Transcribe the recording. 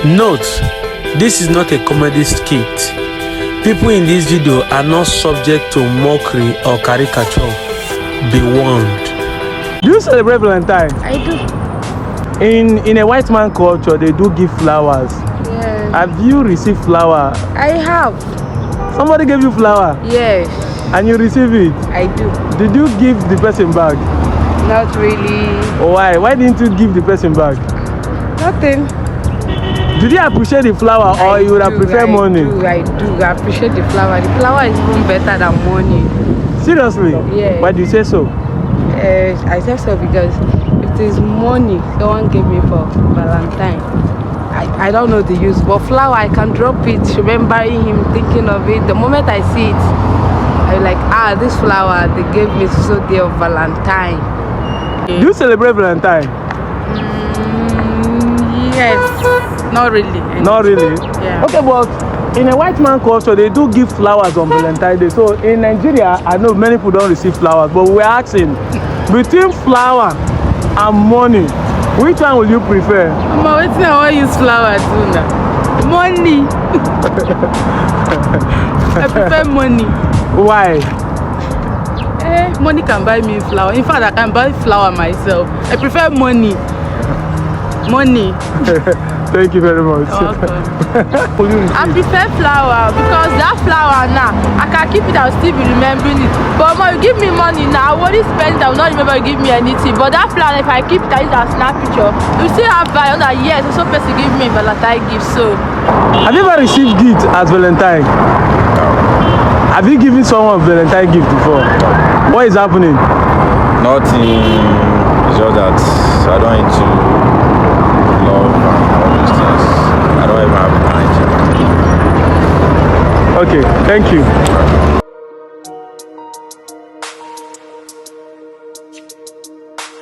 Note, this is not a comedy skit. People in this video are not subject to mockery or caricature. Be warned. Do you celebrate Valentine? I do. In a white man culture, they do give flowers. Yes. Have you received flower? I have. Somebody gave you flower? Yes. And you receive it? I do. Did you give the person back? Not really. Why? Why didn't you give the person back? Nothing. Did you appreciate the flower or you would have preferred money? I do. I appreciate the flower. The flower is even better than money. Seriously? Yeah. Why do you say so? I say so because if it is money someone gave me for Valentine, I don't know the use, but flower I can drop it, remembering him, thinking of it. The moment I see it, I'm like, this flower they gave me so day of Valentine. Do you celebrate Valentine? Yes. Not really. Not really? Yeah. Okay, but in a white man culture, they do give flowers on Valentine's Day. So in Nigeria, I know many people don't receive flowers, but we're asking, between flower and money, which one will you prefer? Mama, wait till I want to use flower too now. Money. I prefer money. Why? Money can buy me flower. In fact, I can buy flower myself. I prefer money. Money. Thank you very much. You're welcome. I prefer flower because that flower now, I can keep it, I'll still be remembering it. But when you give me money now, I won't spend it, I will not remember you give me anything. But that flower, if I keep it, I use a snap picture, you still have value that yes, some person give me a Valentine gift. So have you ever received gift as Valentine? Have you given someone a Valentine gift before? What is happening? Nothing. It's just that I don't into love and all these things. I don't even have a Nigerian. Okay, thank you.